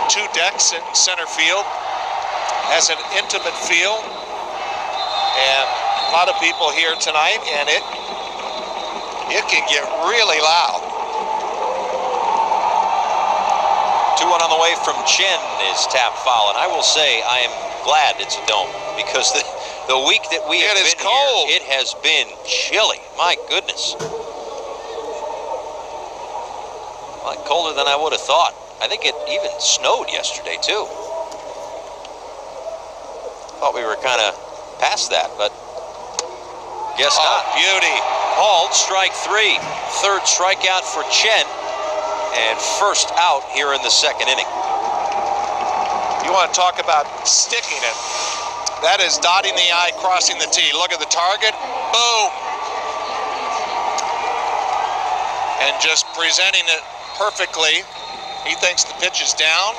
2 decks in center field. Has an intimate feel, and a lot of people here tonight, and it can get really loud. 2-1 on the way from Chen is tap foul, and I will say I am glad it's a dome, because the week that we have been cold. here, it has been chilly. My goodness. A lot colder than I would have thought. I think it even snowed yesterday too. Thought we were kind of past that, but guess not. Beauty. Called strike 3. Third strikeout for Chen, and first out here in the second inning. You want to talk about sticking it. That is dotting the I, crossing the T. Look at the target. Boom. And just presenting it perfectly. He thinks the pitch is down.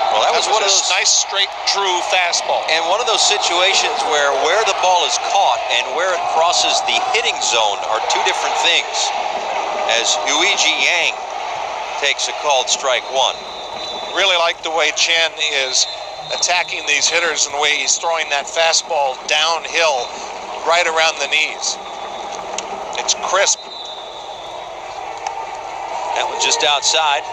Well, that was one of those nice, straight, true fastball. And one of those situations where the ball is caught and where it crosses the hitting zone are two different things. As Jian-Yu takes a called strike 1. Really like the way Chen is attacking these hitters and the way he's throwing that fastball downhill right around the knees. It's crisp. That one just outside.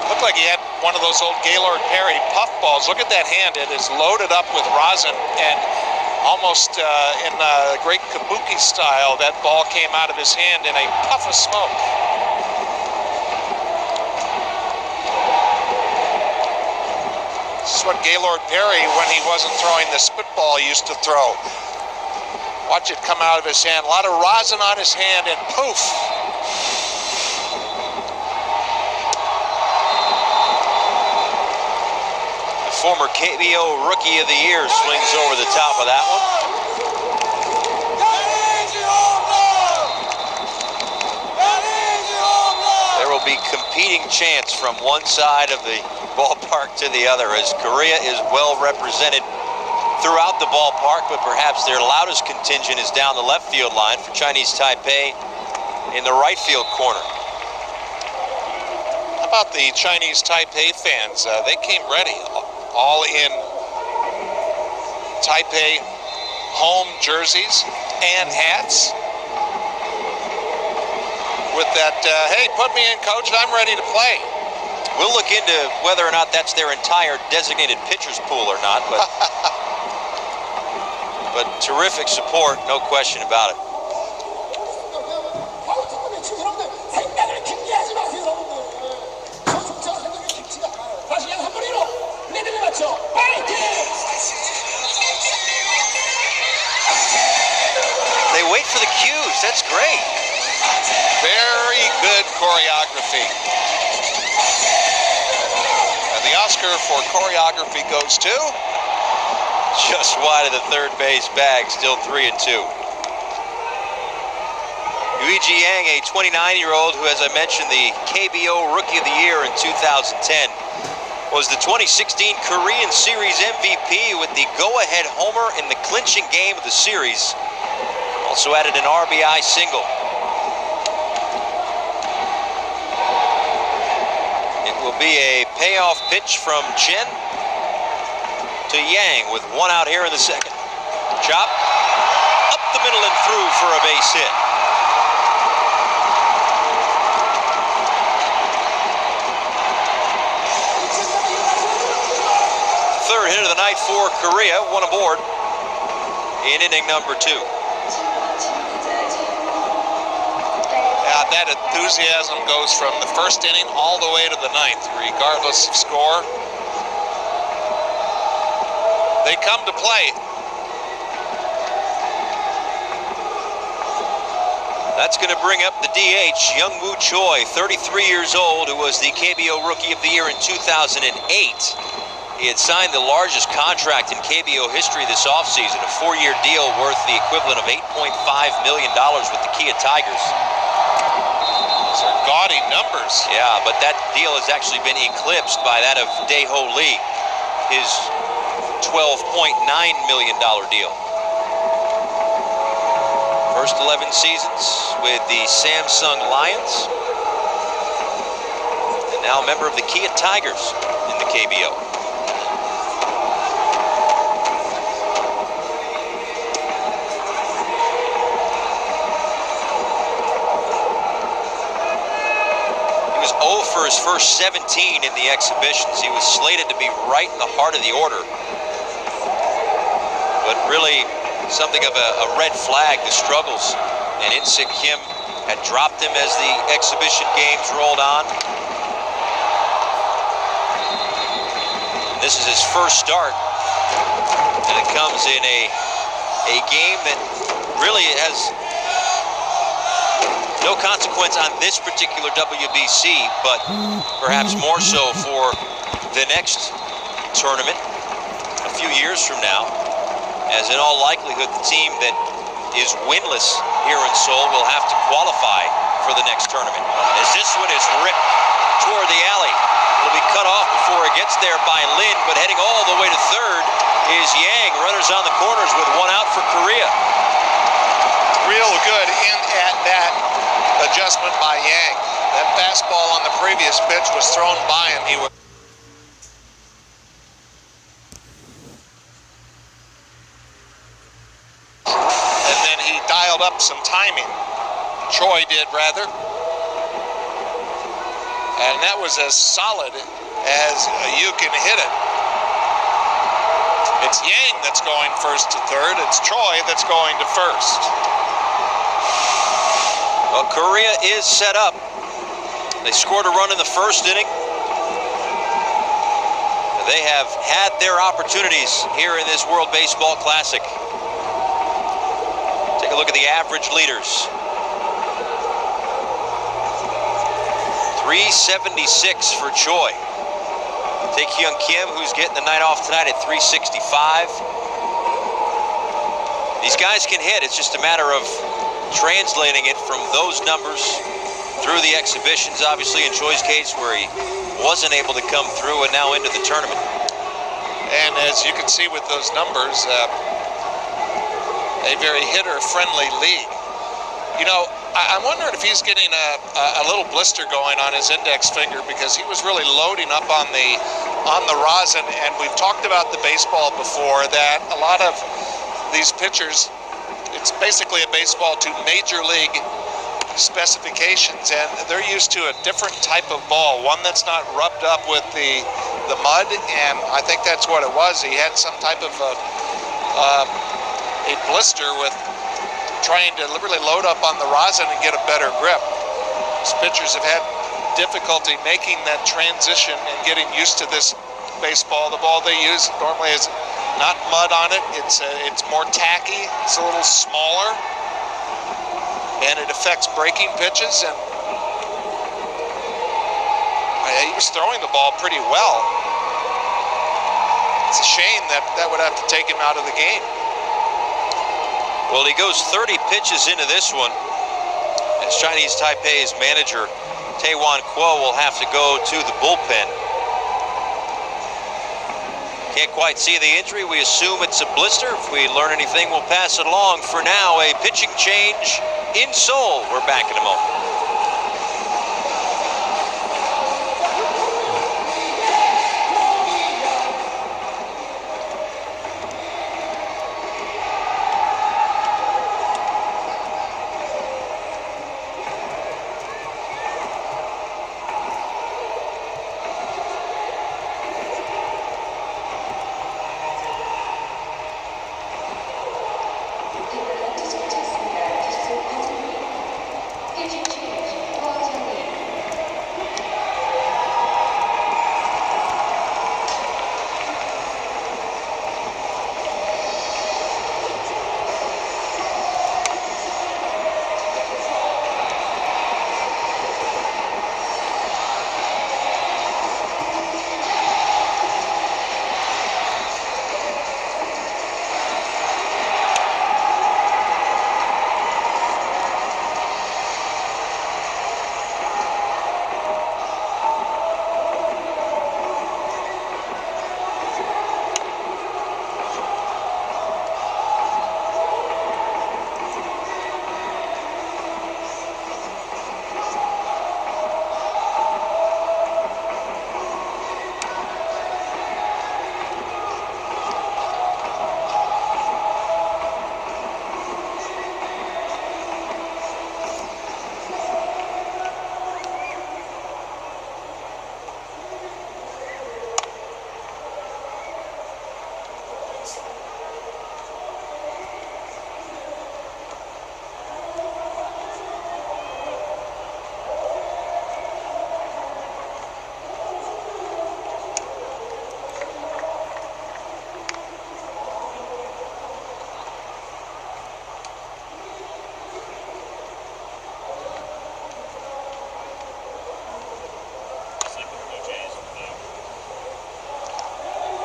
Looked like he had one of those old Gaylord Perry puff balls. Look at that hand. It is loaded up with rosin, and almost in great kabuki style, that ball came out of his hand in a puff of smoke. This is what Gaylord Perry, when he wasn't throwing the spitball, used to throw. Watch it come out of his hand. A lot of rosin on his hand, and poof. Former KBO Rookie of the Year swings over the top of that one. There will be competing chants from one side of the ballpark to the other, as Korea is well represented throughout the ballpark, but perhaps their loudest contingent is down the left field line for Chinese Taipei in the right field corner. How about the Chinese Taipei fans? They came ready. All in Taipei home jerseys and hats. With that, hey, put me in, coach, I'm ready to play. We'll look into whether or not that's their entire designated pitchers pool or not, but, but terrific support, no question about it. They wait for the cues. That's great. Very good choreography. And the Oscar for choreography goes to? Just wide of the third base bag, still 3-2. Jian, a 29-year-old who, as I mentioned, the KBO Rookie of the Year in 2010, was the 2016 Korean Series MVP with the go-ahead homer in the clinching game of the series. Also added an RBI single. It will be a payoff pitch from Chen to Yang with one out here in the second. Chop up the middle and through for a base hit. Third hit of the night for Korea, one aboard in inning number 2. Yeah, that enthusiasm goes from the first inning all the way to the 9th, regardless of score. They come to play. That's going to bring up the DH, Youngwoo Choi, 33 years old, who was the KBO Rookie of the Year in 2008. He had signed the largest contract in KBO history this offseason, a 4-year deal worth the equivalent of $8.5 million with the Kia Tigers. Those are gaudy numbers. Yeah, but that deal has actually been eclipsed by that of Dae-Ho Lee, his $12.9 million deal. First 11 seasons with the Samsung Lions. now a member of the Kia Tigers in the KBO. He was 0 for his first 17 in the exhibitions. He was slated to be right in the heart of the order. But really something of a red flag, the struggles. And In-Sik Kim had dropped him as the exhibition games rolled on. And this is his first start. And it comes in a game that really has no consequence on this particular WBC, but perhaps more so for the next tournament a few years from now, as in all likelihood the team that is winless here in Seoul will have to qualify for the next tournament. As this one is ripped toward the alley, it'll be cut off before it gets there by Lin, but heading all the way to third is Yang. Runners on the corners with one out for Korea. Real good in at that adjustment by Yang. That fastball on the previous pitch was thrown by him. He was dialed up some timing. Choi did, rather. And that was as solid as you can hit it. It's Yang that's going first to third. It's Choi that's going to first. Well, Korea is set up. They scored a run in the first inning. They have had their opportunities here in this World Baseball Classic. Take a look at the average leaders. 376 for Choi. Take Hyun Kim, who's getting the night off tonight, at 365. These guys can hit. It's just a matter of translating it from those numbers through the exhibitions. Obviously, in Choi's case, where he wasn't able to come through, and now into the tournament. And as you can see with those numbers, a very hitter-friendly league. You know, I'm wondering if he's getting a little blister going on his index finger, because he was really loading up on the rosin. And we've talked about the baseball before, that a lot of these pitchers, it's basically a baseball to major league specifications, and they're used to a different type of ball, one that's not rubbed up with the mud. And I think that's what it was. He had some type of a blister with trying to really load up on the rosin and get a better grip. These pitchers have had difficulty making that transition and getting used to this baseball. The ball they use normally is not mud on it. It's more tacky. It's a little smaller, and it affects breaking pitches. And he was throwing the ball pretty well. It's a shame that would have to take him out of the game. Well, he goes 30 pitches into this one, as Chinese Taipei's manager Taewon Kuo will have to go to the bullpen. Can't quite see the injury. We assume it's a blister. If we learn anything, we'll pass it along. For now, a pitching change in Seoul. We're back in a moment.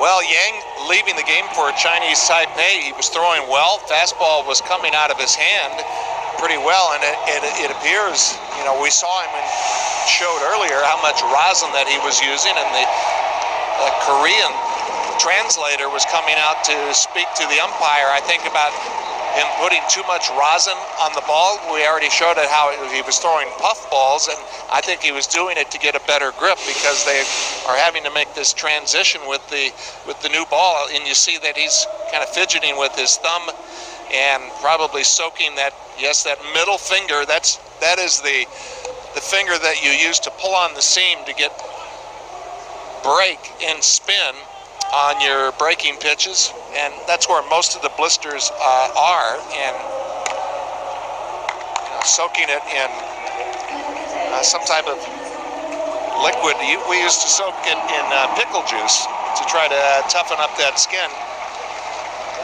Well, Yang leaving the game for Chinese Taipei. He was throwing well. Fastball was coming out of his hand pretty well, and it appears, you know, we saw him and showed earlier how much rosin that he was using, and the Korean translator was coming out to speak to the umpire, I think, about him putting too much rosin on the ball. We already showed it how he was throwing puff balls, and I think he was doing it to get a better grip because they are having to make this transition with the new ball, and you see that he's kind of fidgeting with his thumb and probably soaking that, yes, that middle finger. That is the finger that you use to pull on the seam to get break and spin on your breaking pitches, and that's where most of the blisters are, and you know, soaking it in some type of liquid. We used to soak it in pickle juice to try to toughen up that skin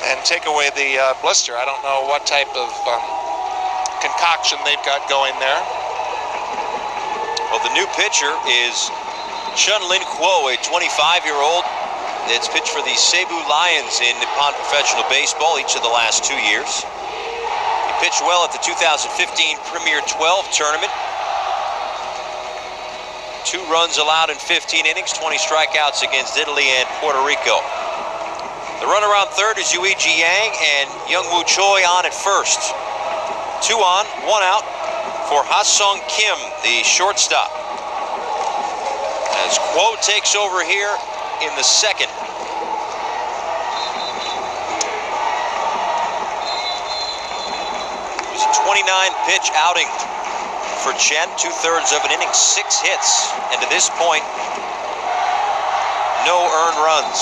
and take away the blister. I don't know what type of concoction they've got going there. Well, the new pitcher is Chun-Lin Kuo, a 25-year-old that's pitched for the Cebu Lions in Nippon Professional Baseball each of the last 2 years. He pitched well at the 2015 Premier 12 tournament. 2 runs allowed in 15 innings, 20 strikeouts against Italy and Puerto Rico. The runner on third is Yuichi Yang, and Youngwoo Choi on at first. 2 on, 1 out for Ha-Sung Kim, the shortstop, as Kuo takes over here in the second. It was a 29-pitch outing for Chen, 2/3 of an inning, 6 hits, and to this point, no earned runs.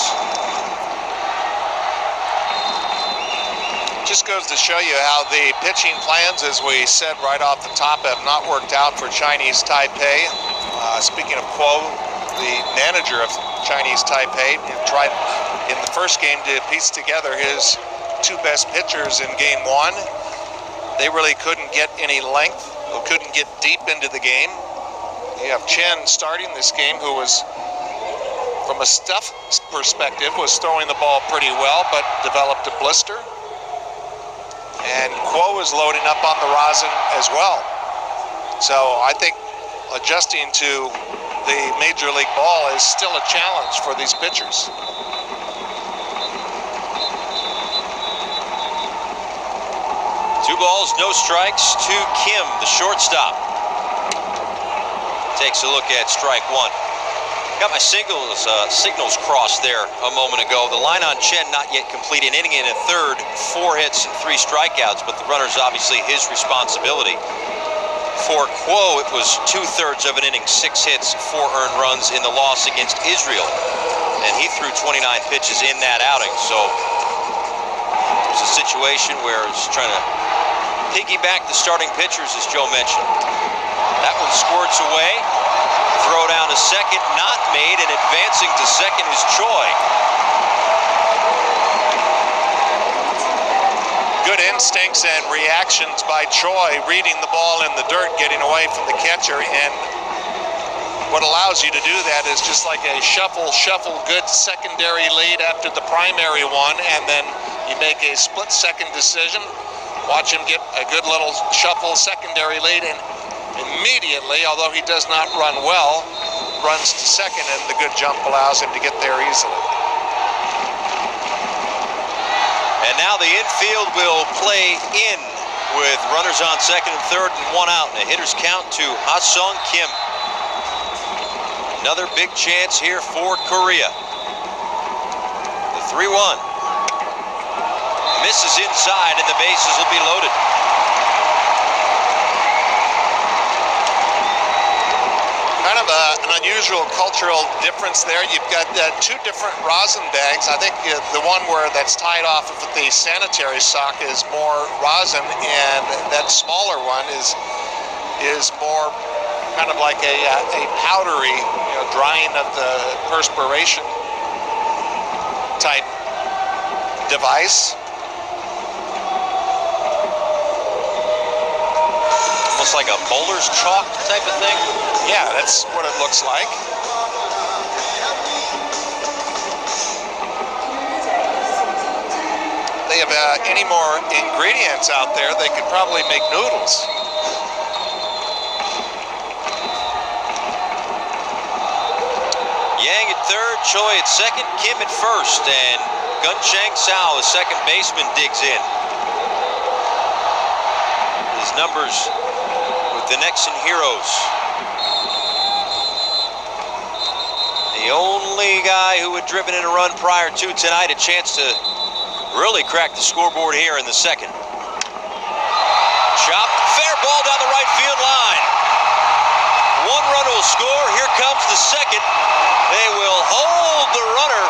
Just goes to show you how the pitching plans, as we said right off the top, have not worked out for Chinese Taipei. Speaking of Kuo, the manager of Chinese Taipei, tried in the first game to piece together his 2 best pitchers in game 1. They really couldn't get any length, or couldn't get deep into the game. You have Chen starting this game, who was, from a stuff perspective, was throwing the ball pretty well, but developed a blister. And Kuo is loading up on the rosin as well. So I think adjusting to the Major League ball is still a challenge for these pitchers. Two balls, no strikes to Kim, the shortstop. Takes a look at strike 1. Got my signals crossed there a moment ago. The line on Chen not yet complete, an inning and a third, 4 hits and 3 strikeouts, but the runner's obviously his responsibility. For Kuo, it was 2/3 of an inning, 6 hits, 4 earned runs in the loss against Israel, and he threw 29 pitches in that outing. So it was a situation where it's trying to piggyback the starting pitchers, as Joe mentioned. That one squirts away. Throw down to second, not made, and advancing to second is Choi. Good instincts and reactions by Choi, reading the ball in the dirt, getting away from the catcher, and what allows you to do that is just like a shuffle, good secondary lead after the primary one, and then you make a split-second decision. Watch him get a good little shuffle secondary lead, and immediately, although he does not run well, runs to second, and the good jump allows him to get there easily. And now the infield will play in with runners on second and third and 1 out, and a hitter's count to Ha-Sung Kim. Another big chance here for Korea. The 3-1. Misses inside, and the bases will be loaded. Kind of an unusual cultural difference there. You've got 2 different rosin bags. I think the one where that's tied off of the sanitary sock is more rosin, and that smaller one is more kind of like a powdery, you know, drying of the perspiration type device. Almost like a bowler's chalk type of thing. Yeah, that's what it looks like. they have any more ingredients out there, they could probably make noodles. Yang at third, Choi at second, Kim at first, and Gun Chang Sao, the second baseman, digs in. His numbers with the Nexen Heroes. The only guy who had driven in a run prior to tonight, a chance to really crack the scoreboard here in the second. Chop, fair ball down the right field line. One run will score. Here comes the second. They will hold the runner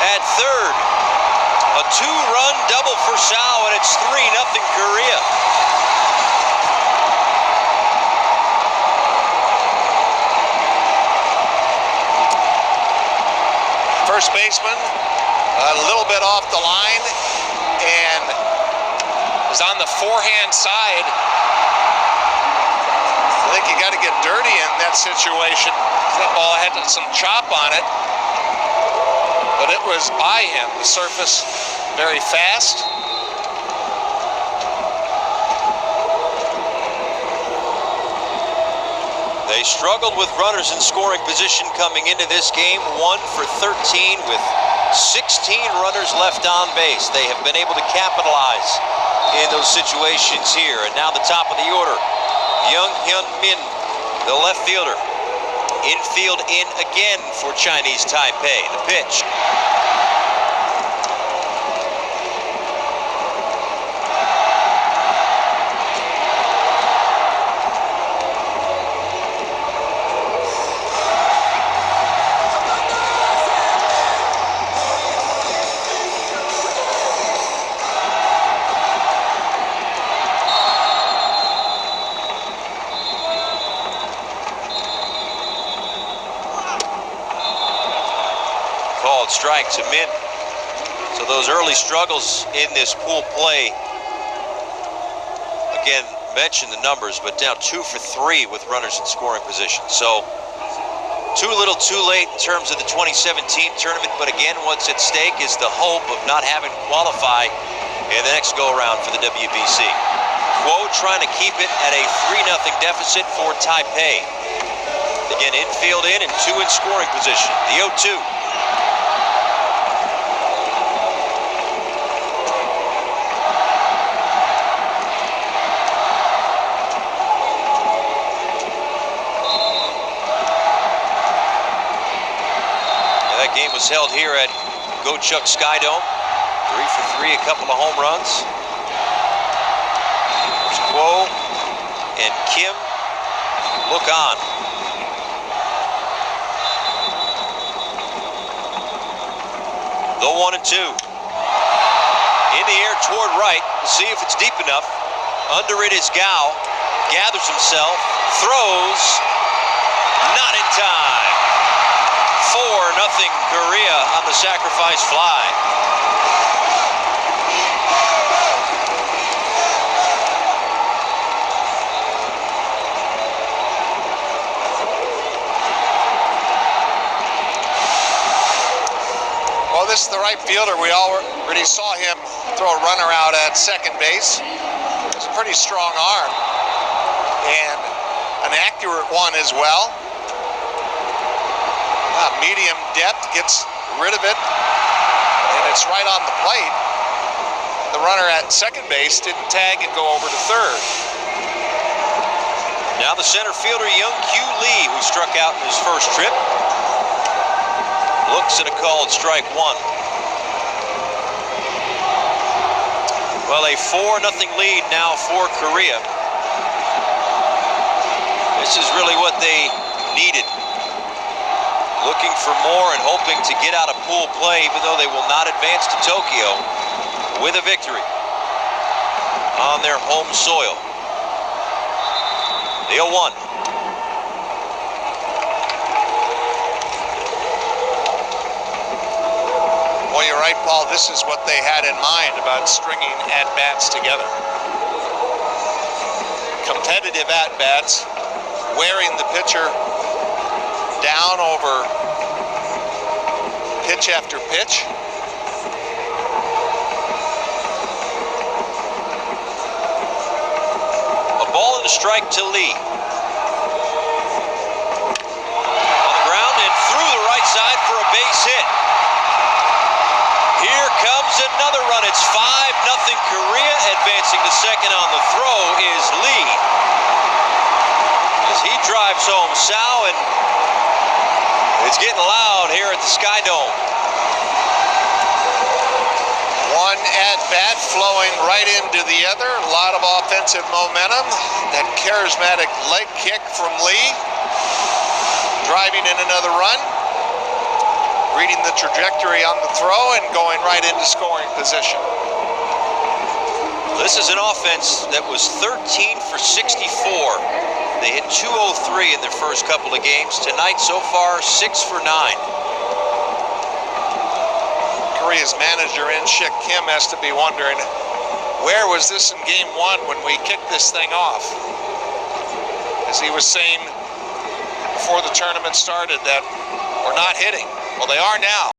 at third. A two-run double for Sao, and it's 3-0 Korea. First baseman, a little bit off the line, and is on the forehand side. I think you got to get dirty in that situation. That ball had some chop on it, but it was by him. The surface very fast. They struggled with runners in scoring position coming into this game. 1 for 13 with 16 runners left on base. They have been able to capitalize in those situations here. And now the top of the order, Young Hyun Min, the left fielder. Infield in again for Chinese Taipei. The pitch. Called strike to Min. So those early struggles in this pool play, again, mentioned the numbers, but now 2 for 3 with runners in scoring position. So too little too late in terms of the 2017 tournament, but again, what's at stake is the hope of not having to qualify in the next go-around for the WBC. Kuo trying to keep it at a 3-0 deficit for Taipei. Again, infield in and 2 in scoring position. The 0-2. That game was held here at Gochuk Sky Dome. 3 for 3, a couple of home runs. There's Kuo and Kim look on. The 1-2. In the air toward right. We'll see if it's deep enough. Under it is Gao. Gathers himself. Throws. Not in time. 4-0 Korea on the sacrifice fly. Well, this is the right fielder. We already saw him throw a runner out at second base. It's a pretty strong arm and an accurate one as well. Medium depth, gets rid of it, and it's right on the plate. The runner at second base didn't tag and go over to third. Now the center fielder, Young Kyu Lee, who struck out in his first trip, looks at a called strike 1. Well, a 4-0 lead now for Korea. This is really what they needed. Looking for more and hoping to get out of pool play, even though they will not advance to Tokyo with a victory on their home soil. The 0-1. Well, you're right, Paul. This is what they had in mind about stringing at-bats together. Competitive at-bats, wearing the pitcher down over pitch after pitch. the strike to Lee. On the ground and through the right side for a base hit. Here comes another run. It's 5-0 Korea. Advancing to second on the throw is Lee. As he drives home Sao, and it's getting loud here at the Sky Dome. One at-bat flowing right into the other. A lot of offensive momentum. That charismatic leg kick from Lee. Driving in another run. Reading the trajectory on the throw and going right into scoring position. This is an offense that was 13 for 64. They hit 203 in their first couple of games. Tonight, so far, 6 for 9. Korea's manager, In-Shik Kim, has to be wondering, where was this in game one when we kicked this thing off? As he was saying before the tournament started that we're not hitting. Well, they are now.